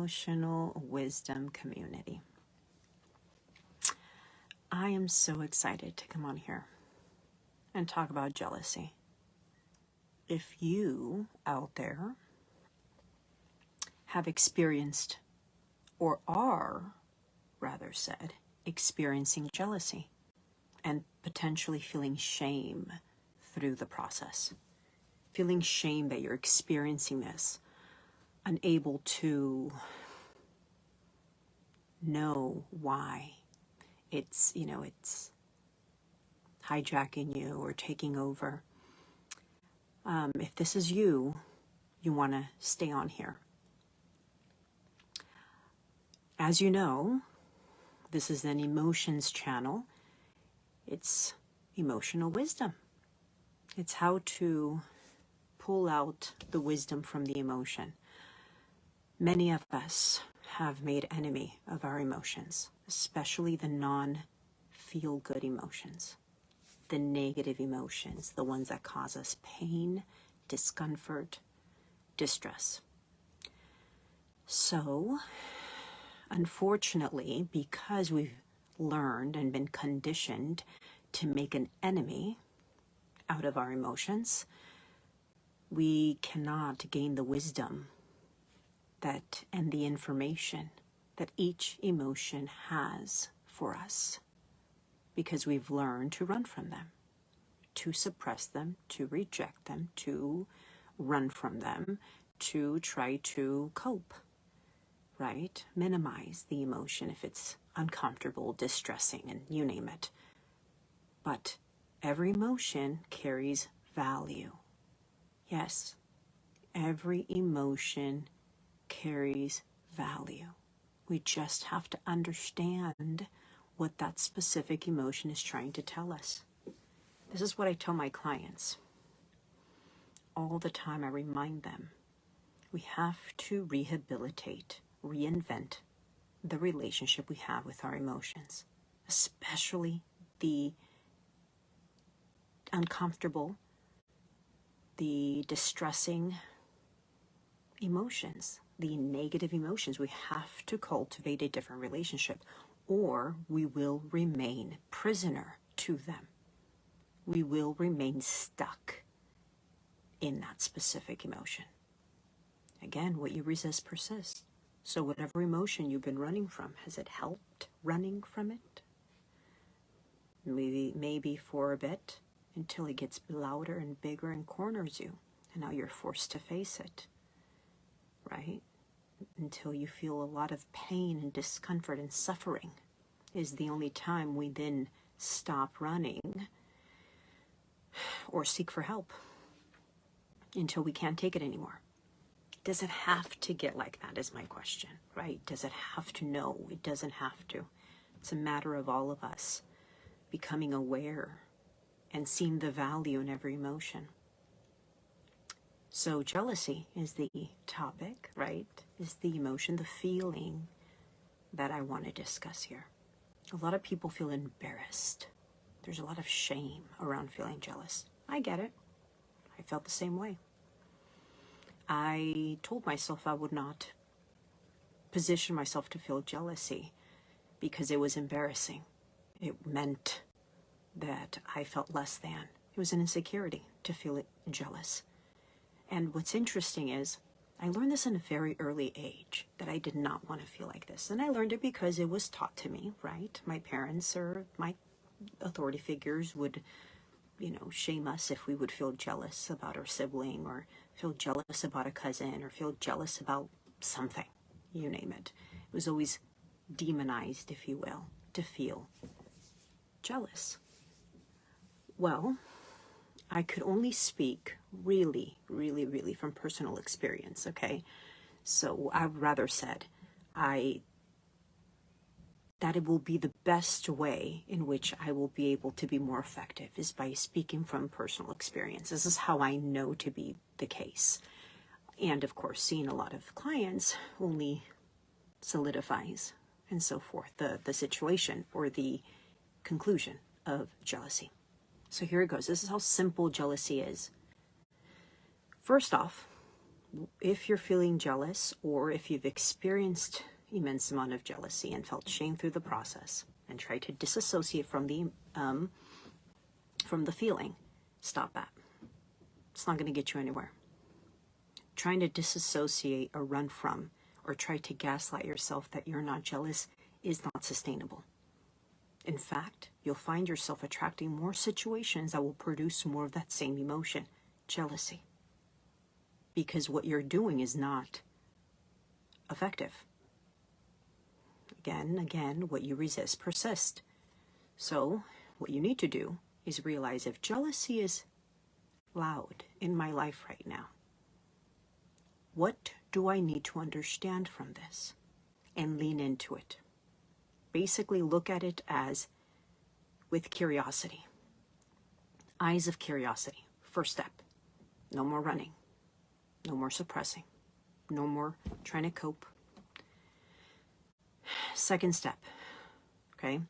emotional wisdom community. I am so excited to come on here and talk about jealousy. If you out there have experienced, or are, rather said, experiencing jealousy and potentially feeling shame through the process, feeling shame that you're experiencing this, unable to know why it's hijacking you or taking over. If this is you want to stay on here. As you know, this is an emotions channel. It's emotional wisdom. It's how to pull out the wisdom from the emotion. Many of us have made enemy of our emotions, especially the non-feel-good emotions, the negative emotions, the ones that cause us pain, discomfort, distress. So, unfortunately, because we've learned and been conditioned to make an enemy out of our emotions, we cannot gain the wisdom that and the information that each emotion has for us, because we've learned to run from them, to suppress them, to reject them, to run from them, to try to cope, right? Minimize the emotion if it's uncomfortable, distressing, and you name it. But every emotion carries value. Yes, every emotion carries value. We just have to understand what that specific emotion is trying to tell us. This is what I tell my clients. All the time I remind them, we have to rehabilitate, reinvent the relationship we have with our emotions, especially the uncomfortable, the distressing emotions, the negative emotions. We have to cultivate a different relationship, or we will remain prisoner to them. We will remain stuck in that specific emotion. Again, what you resist persists. So whatever emotion you've been running from, has it helped running from it? Maybe for a bit, until it gets louder and bigger and corners you, and now you're forced to face it, right? Until you feel a lot of pain and discomfort and suffering is the only time we then stop running or seek for help, until we can't take it anymore. Does it have to get like that is my question, right? Does it have to? No, it doesn't have to. It's a matter of all of us becoming aware and seeing the value in every emotion. So jealousy is the topic, right? Is the emotion, the feeling that I want to discuss here. A lot of people feel embarrassed. There's a lot of shame around feeling jealous. I get it. I felt the same way. I told myself I would not position myself to feel jealousy because it was embarrassing. It meant that I felt less than. It was an insecurity to feel jealous. And what's interesting is I learned this in a very early age, that I did not want to feel like this. And I learned it because it was taught to me, right? My parents or my authority figures would, shame us if we would feel jealous about our sibling, or feel jealous about a cousin, or feel jealous about something, you name it. It was always demonized, if you will, to feel jealous. Well, I could only speak really, really, really from personal experience, okay? So I've rather said that it will be the best way in which I will be able to be more effective is by speaking from personal experience. This is how I know to be the case. And of course, seeing a lot of clients only solidifies and so forth the situation or the conclusion of jealousy. So here it goes. This is how simple jealousy is. First off, if you're feeling jealous, or if you've experienced immense amount of jealousy and felt shame through the process and try to disassociate from the feeling, stop that. It's not going to get you anywhere. Trying to disassociate or run from or try to gaslight yourself that you're not jealous is not sustainable. In fact, you'll find yourself attracting more situations that will produce more of that same emotion, jealousy. Because what you're doing is not effective. Again, what you resist persists. So, what you need to do is realize if jealousy is loud in my life right now, what do I need to understand from this? And lean into it. Basically look at it as with curiosity. Eyes of curiosity. First step. No more running. No more suppressing. No more trying to cope. Second step. Okay?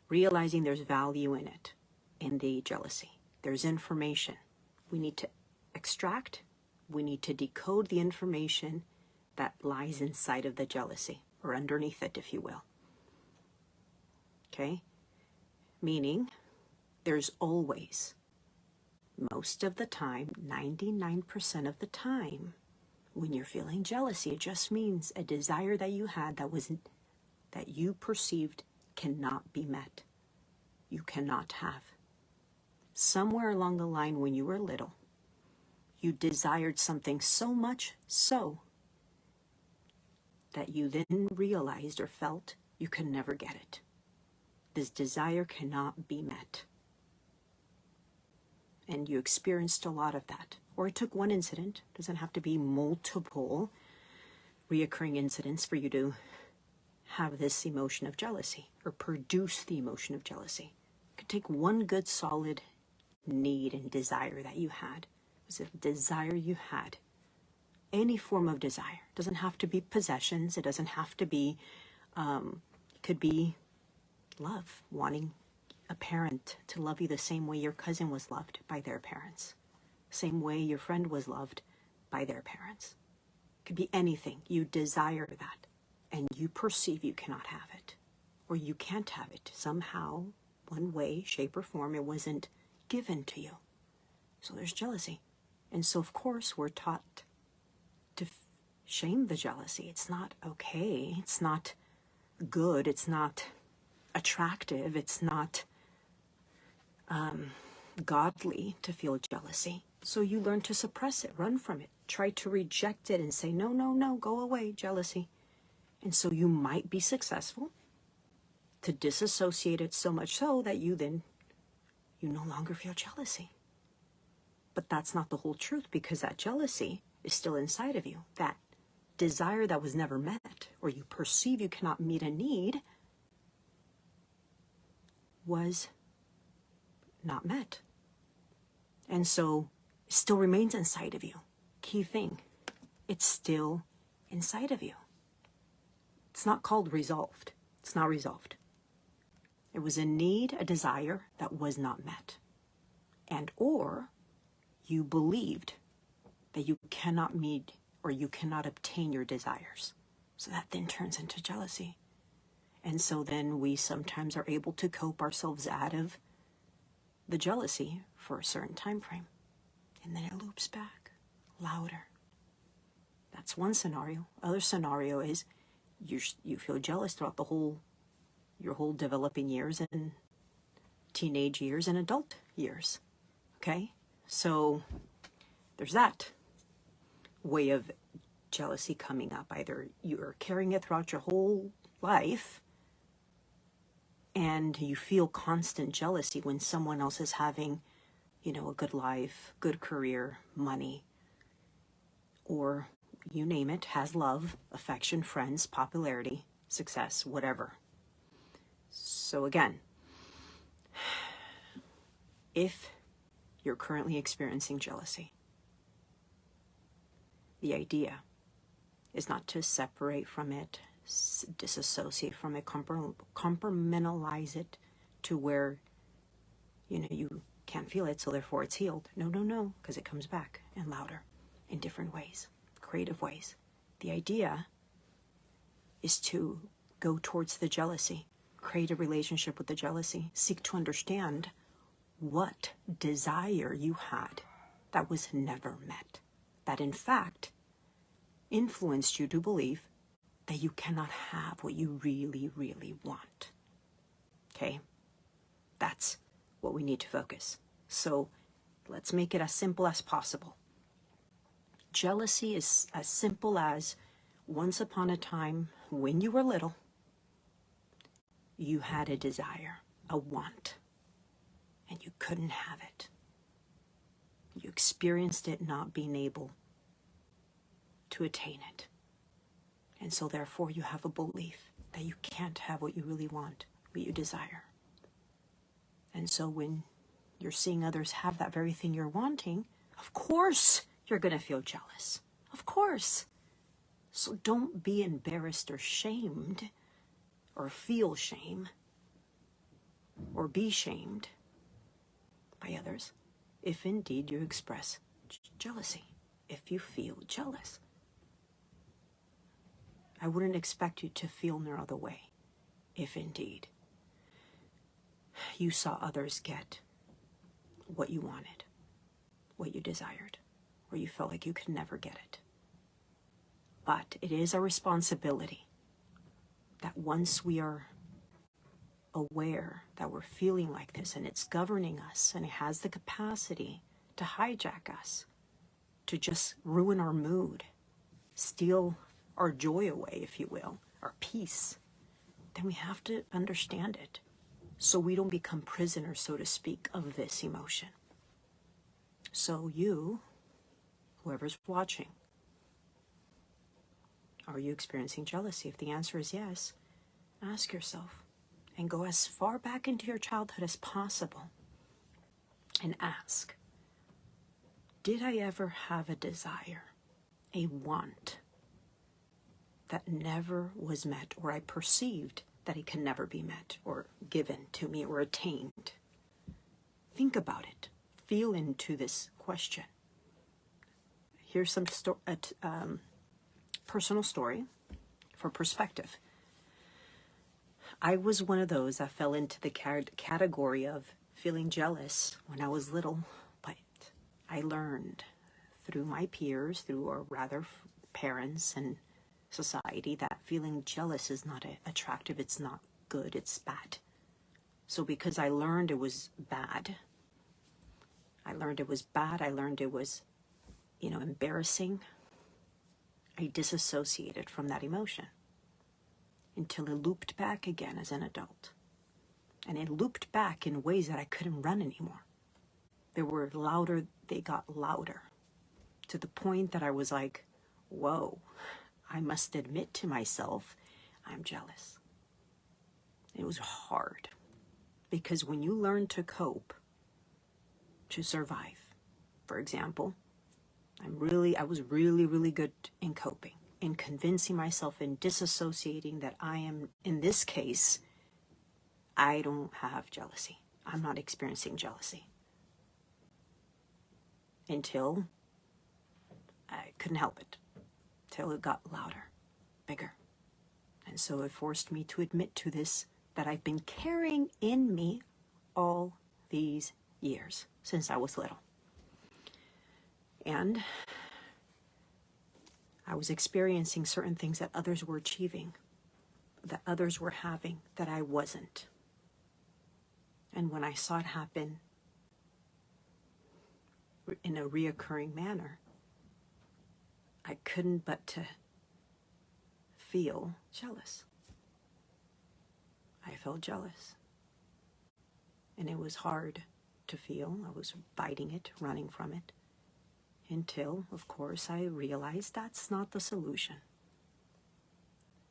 Realizing there's value in it, in the jealousy. There's information. We need to extract. We need to decode the information that lies inside of the jealousy, or underneath it, if you will. Okay? Meaning, there's always, most of the time, 99% of the time, when you're feeling jealousy, it just means a desire that you had that you perceived cannot be met. You cannot have. Somewhere along the line when you were little, you desired something so much so that you then realized or felt you could never get it. This desire cannot be met. And you experienced a lot of that. Or it took one incident. It doesn't have to be multiple reoccurring incidents for you to have this emotion of jealousy or produce the emotion of jealousy. It could take one good solid need and desire that you had. It was a desire you had. Any form of desire. It doesn't have to be possessions. It doesn't have to be, it could be love, wanting a parent to love you the same way your cousin was loved by their parents, same way your friend was loved by their parents. It could be anything. You desire that, and you perceive you cannot have it, or you can't have it. Somehow, one way, shape, or form, it wasn't given to you. So there's jealousy. And so, of course, we're taught to shame the jealousy. It's not okay. It's not good. It's not attractive. It's not godly to feel jealousy. So you learn to suppress it, run from it, try to reject it and say, no, no, no, go away, jealousy. And so you might be successful to disassociate it so much so that you no longer feel jealousy. But that's not the whole truth, because that jealousy is still inside of you. That desire that was never met, or you perceive you cannot meet a need, was not met. And so it still remains inside of you. Key thing, it's still inside of you. It's not called resolved. It's not resolved. It was a need, a desire that was not met. And or you believed that you cannot meet or you cannot obtain your desires. So that then turns into jealousy. And so then we sometimes are able to cope ourselves out of the jealousy for a certain time frame. And then it loops back louder. That's one scenario. Other scenario is you feel jealous throughout your whole developing years and teenage years and adult years. Okay? So there's that way of jealousy coming up. Either you're carrying it throughout your whole life and you feel constant jealousy when someone else is having, a good life, good career, money, or you name it, has love, affection, friends, popularity, success, whatever. So again, if you're currently experiencing jealousy, the idea is not to separate from it, disassociate from it, compartmentalize it to where, you can't feel it, so therefore it's healed. No, because it comes back and louder in different ways. creative ways. The idea is to go towards the jealousy, create a relationship with the jealousy, seek to understand what desire you had that was never met, that in fact influenced you to believe that you cannot have what you really, really want. Okay? That's what we need to focus. So let's make it as simple as possible. Jealousy is as simple as once upon a time when you were little, you had a desire, a want, and you couldn't have it. You experienced it not being able to attain it. And so therefore you have a belief that you can't have what you really want, what you desire. And so when you're seeing others have that very thing you're wanting, of course you're going to feel jealous. Of course. So don't be embarrassed or shamed or feel shame or be shamed by others if indeed you express jealousy, if you feel jealous. I wouldn't expect you to feel no other way if indeed you saw others get what you wanted, what you desired, or you felt like you could never get it. But it is a responsibility that once we are aware that we're feeling like this and it's governing us and it has the capacity to hijack us, to just ruin our mood, steal our joy away, if you will, our peace, then we have to understand it so we don't become prisoners, so to speak, of this emotion. So you, whoever's watching, are you experiencing jealousy? If the answer is yes, ask yourself and go as far back into your childhood as possible and ask, did I ever have a desire, a want that never was met, or I perceived that it can never be met or given to me or attained? Think about it. Feel into this question. Here's some personal story for perspective. I was one of those that fell into the category of feeling jealous when I was little, but I learned through my peers, through or rather parents and society, that feeling jealous is not attractive, it's not good, it's bad. So because I learned it was bad, I learned it was embarrassing, I disassociated from that emotion until it looped back again as an adult. And it looped back in ways that I couldn't run anymore. They got louder to the point that I was like, whoa, I must admit to myself, I'm jealous. It was hard because when you learn to cope, to survive, for example, I was really good in coping, in convincing myself and disassociating that I am, in this case, I don't have jealousy. I'm not experiencing jealousy. Until I couldn't help it. Till it got louder, bigger. And so it forced me to admit to this that I've been carrying in me all these years since I was little. And I was experiencing certain things that others were achieving, that others were having, that I wasn't. And when I saw it happen in a reoccurring manner, I couldn't but to feel jealous. I felt jealous. And it was hard to feel. I was fighting it, running from it. Until, of course, I realized that's not the solution.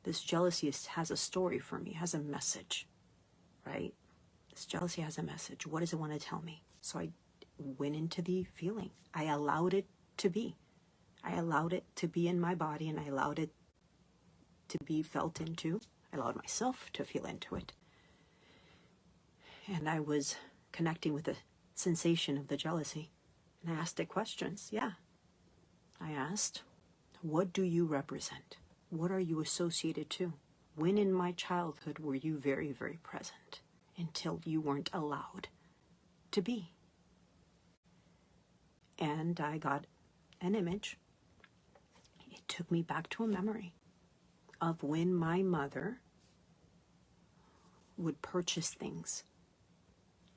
This jealousy has a story for me, has a message, right? This jealousy has a message. What does it want to tell me? So I went into the feeling. I allowed it to be. I allowed it to be in my body, and I allowed it to be felt into. I allowed myself to feel into it. And I was connecting with the sensation of the jealousy. And I asked it questions. Yeah. I asked, What do you represent? What are you associated to? When in my childhood were you very, very present until you weren't allowed to be? And I got an image. It took me back to a memory of when my mother would purchase things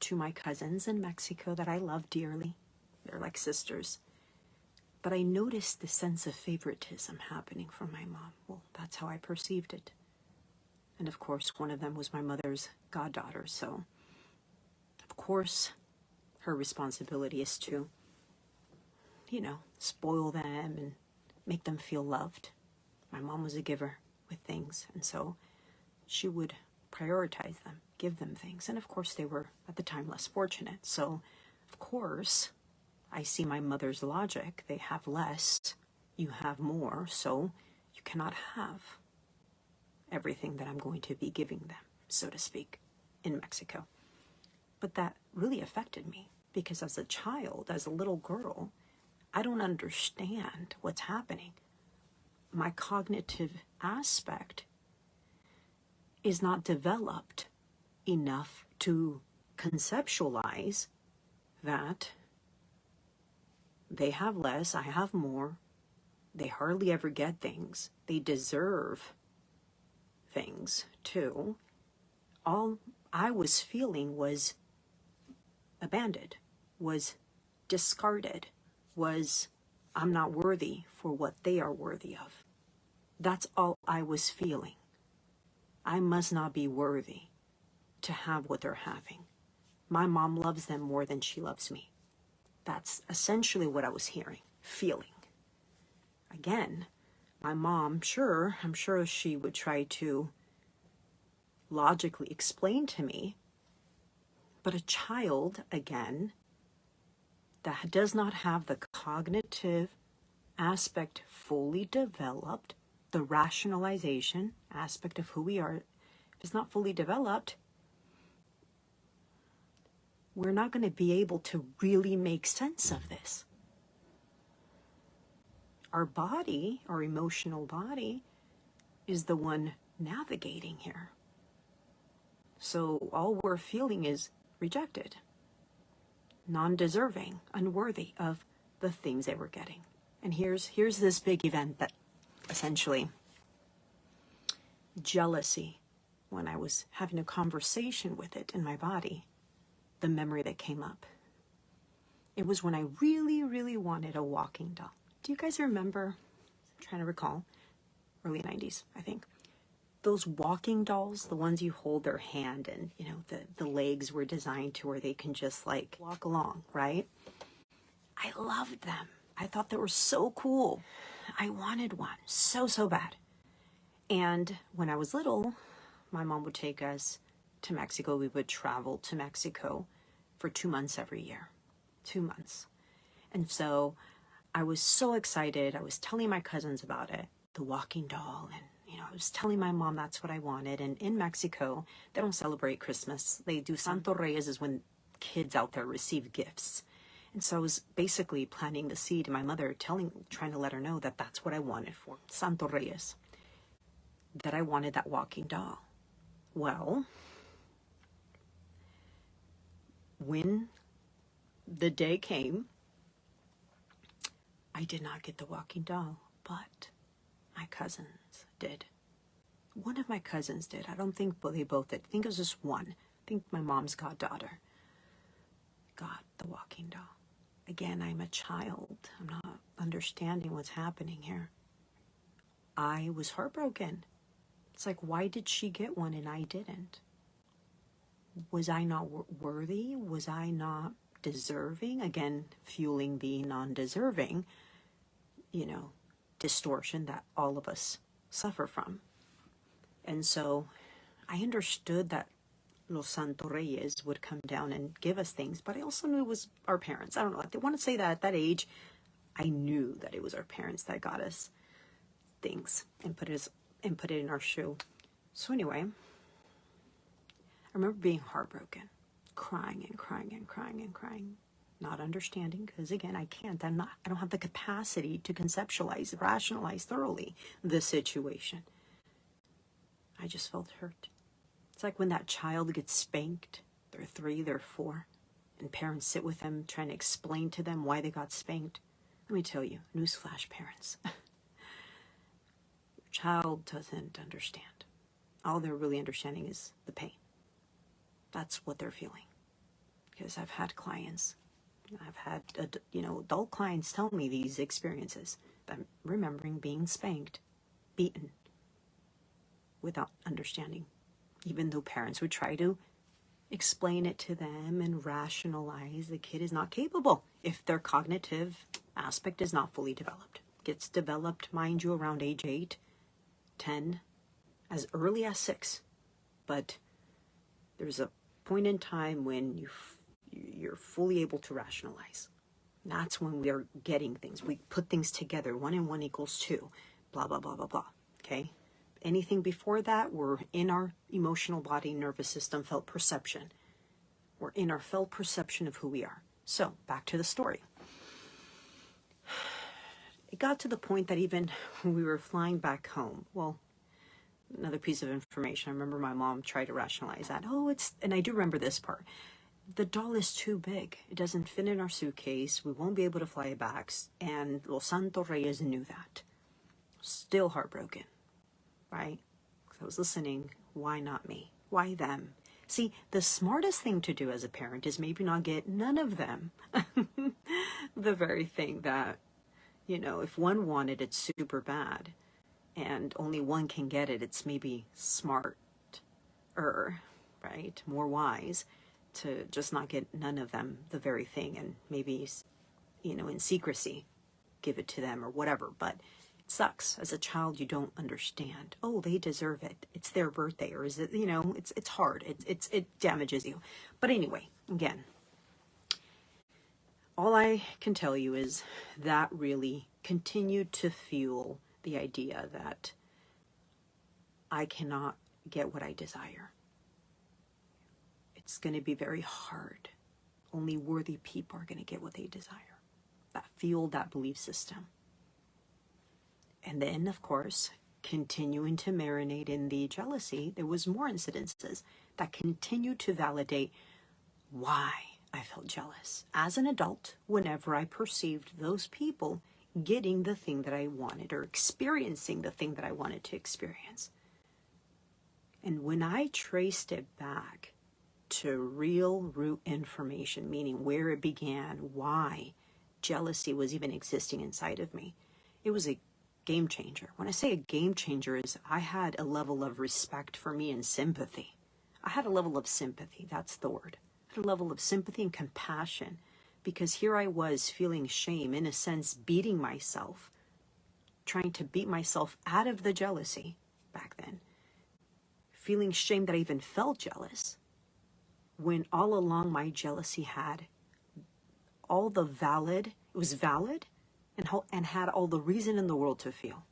to my cousins in Mexico that I love dearly. They're like sisters. But I noticed the sense of favoritism happening from my mom. Well, that's how I perceived it. And of course, one of them was my mother's goddaughter. So, of course, her responsibility is to, spoil them and make them feel loved. My mom was a giver with things. And so she would prioritize them, give them things. And of course, they were, at the time, less fortunate. So, of course, I see my mother's logic. They have less, you have more, so you cannot have everything that I'm going to be giving them, so to speak, in Mexico. But that really affected me because as a child, as a little girl, I don't understand what's happening. My cognitive aspect is not developed enough to conceptualize that they have less, I have more. They hardly ever get things. They deserve things too. All I was feeling was abandoned, was discarded, was I'm not worthy for what they are worthy of. That's all I was feeling. I must not be worthy to have what they're having. My mom loves them more than she loves me. That's essentially what I was hearing, feeling. Again, my mom, I'm sure she would try to logically explain to me, but a child, again, that does not have the cognitive aspect fully developed, the rationalization aspect of who we are, if it's not fully developed, we're not going to be able to really make sense of this. Our body, our emotional body, is the one navigating here. So all we're feeling is rejected, non-deserving, unworthy of the things they were getting. And here's this big event that essentially jealousy, when I was having a conversation with it in my body, the memory that came up. It was when I really, really wanted a walking doll. Do you guys remember, I'm trying to recall, early 90s, I think, those walking dolls, the ones you hold their hand and, the legs were designed to where they can just like walk along, right? I loved them. I thought they were so cool. I wanted one so, so bad. And when I was little, my mom would take us to Mexico. We would travel to Mexico for 2 months every year. 2 months. And so I was so excited. I was telling my cousins about it, the walking doll. And, I was telling my mom that's what I wanted. And in Mexico, they don't celebrate Christmas. They do Santo Reyes is when kids out there receive gifts. And so I was basically planting the seed in my mother, trying to let her know that that's what I wanted for Santo Reyes, that I wanted that walking doll. Well, when the day came, I did not get the walking doll, but my cousins did. One of my cousins did. I don't think they both did. I think it was just one. I think my mom's goddaughter got the walking doll. Again, I'm a child. I'm not understanding what's happening here. I was heartbroken. It's like, why did she get one and I didn't? Was I not worthy? Was I not deserving? Again, fueling the non-deserving, distortion that all of us suffer from. And so I understood that Los Santo Reyes would come down and give us things, but I also knew it was our parents. I don't know. I want to say that at that age, I knew that it was our parents that got us things and put it in our shoe. So anyway, I remember being heartbroken, crying and crying and crying and crying. not understanding, because again, I can't. I don't have the capacity to conceptualize, rationalize thoroughly the situation. I just felt hurt. It's like when that child gets spanked. They're 3, they're 4, and parents sit with them trying to explain to them why they got spanked. Let me tell you, newsflash, parents. Your child doesn't understand. All they're really understanding is the pain. That's what they're feeling. Because I've had clients, I've had adult clients tell me these experiences. I'm remembering being spanked, beaten, without understanding. Even though parents would try to explain it to them and rationalize, the kid is not capable if their cognitive aspect is not fully developed. Gets developed, mind you, around age 8, 10, as early as 6. But there's a point in time when you're fully able to rationalize. That's when we are getting things. We put things together. 1 and 1 equals 2. Blah, blah, blah, blah, blah. Okay? Anything before that, we're in our emotional body, nervous system, felt perception. We're in our felt perception of who we are. So, back to the story. It got to the point that even when we were flying back home, well, another piece of information, I remember my mom tried to rationalize that. And I do remember this part. The doll is too big. It doesn't fit in our suitcase. We won't be able to fly it back. And Los Santos Reyes knew that. Still heartbroken. Right? Because I was listening. Why not me? Why them? See, the smartest thing to do as a parent is maybe not get none of them. The very thing that, if one wanted it super bad and only one can get it, it's maybe smarter, right? More wise to just not get none of them the very thing and maybe, in secrecy, give it to them or whatever. But it sucks. As a child, you don't understand. Oh, they deserve it. It's their birthday. Or is it, it's hard. It damages you. But anyway, again, all I can tell you is that really continued to fuel the idea that I cannot get what I desire. It's going to be very hard. Only worthy people are going to get what they desire. That fueled that belief system. And then, of course, continuing to marinate in the jealousy, there was more incidences that continued to validate why I felt jealous. As an adult, whenever I perceived those people getting the thing that I wanted or experiencing the thing that I wanted to experience. And when I traced it back to real root information, meaning where it began, why jealousy was even existing inside of me, it was a game changer. When I say a game changer is I had a level of respect for me and sympathy. I had a level of sympathy. That's the word. I had a level of sympathy and compassion because here I was feeling shame, in a sense, beating myself, trying to beat myself out of the jealousy back then, feeling shame that I even felt jealous when all along my jealousy had all the valid, it was valid and had all the reason in the world to feel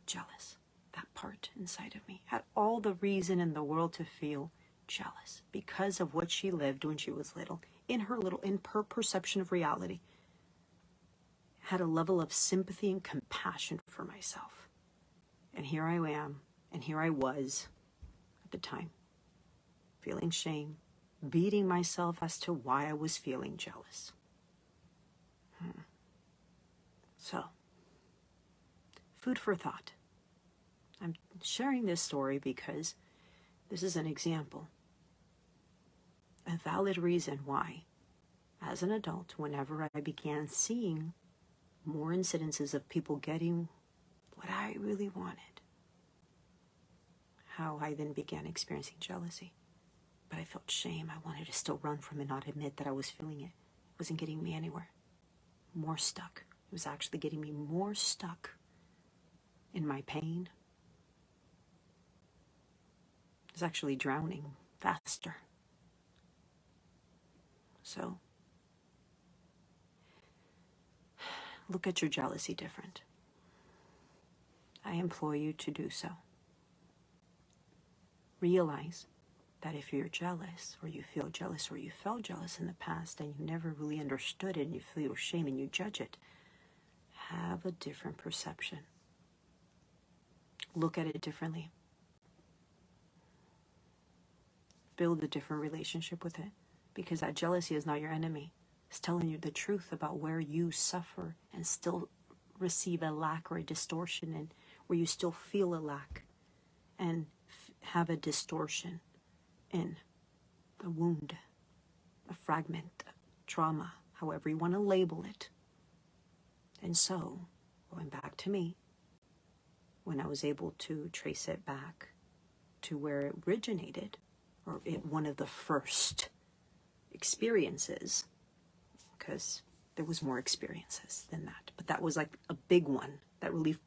jealous. That part inside of me had all the reason in the world to feel jealous because of what she lived when she was little, in her perception of reality. Had a level of sympathy and compassion for myself. And here I am, and here I was at the time, feeling shame, beating myself as to why I was feeling jealous. So, food for thought. I'm sharing this story because this is an example. A valid reason why, as an adult, whenever I began seeing more incidences of people getting what I really wanted, how I then began experiencing jealousy. But I felt shame. I wanted to still run from it, not admit that I was feeling it. It wasn't getting me anywhere. More stuck. It was actually getting me more stuck in my pain. It was actually drowning faster. So, look at your jealousy different. I implore you to do so. Realize that if you're jealous, or you feel jealous, or you felt jealous in the past, and you never really understood it, and you feel shame and you judge it, have a different perception. Look at it differently. Build a different relationship with it, because that jealousy is not your enemy. It's telling you the truth about where you suffer and still receive a lack or a distortion, and where you still feel a lack and have a distortion in a wound, a fragment, trauma, however you want to label it. And so, going back to me, when I was able to trace it back to where it originated, or one of the first experiences, because there was more experiences than that, but that was like a big one that really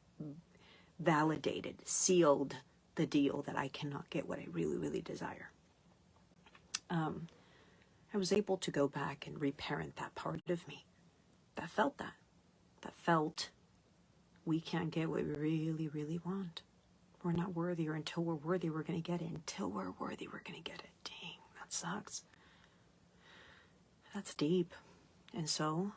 validated, sealed the deal that I cannot get what I really, really desire. I was able to go back and reparent that part of me that felt that felt we can't get what we really, really want. We're not worthy, or until we're worthy, we're going to get it. Until we're worthy, we're going to get it. Dang, that sucks. That's deep. And so,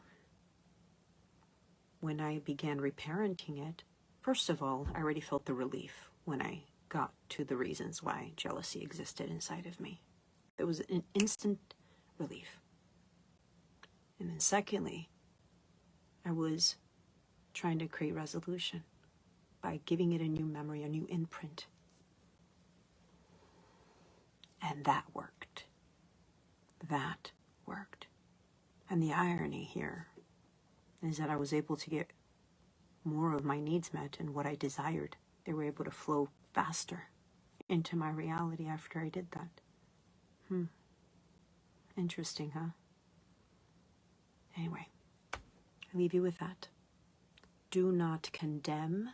when I began reparenting it, first of all, I already felt the relief when I got to the reasons why jealousy existed inside of me. There was an instant relief. And then secondly, I was trying to create resolution by giving it a new memory, a new imprint. And that worked. That worked. And the irony here is that I was able to get more of my needs met and what I desired. They were able to flow faster into my reality after I did that. Interesting, huh? Anyway, I leave you with that. Do not condemn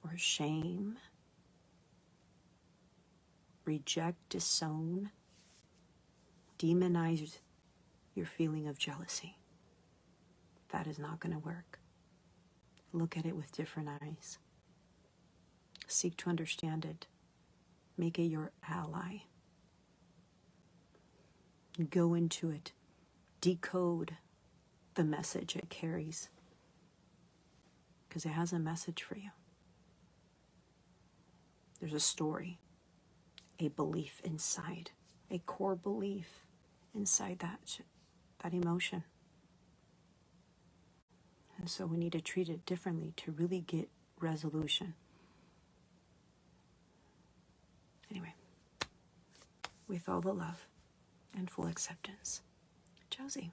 or shame, reject, disown, demonize your feeling of jealousy. That is not going to work. Look at it with different eyes. Seek to understand it. Make it your ally. Go into it. Decode the message it carries, because it has a message for you. There's a story, a belief inside, a core belief inside that emotion. And so we need to treat it differently to really get resolution. Anyway, with all the love and full acceptance, Josie.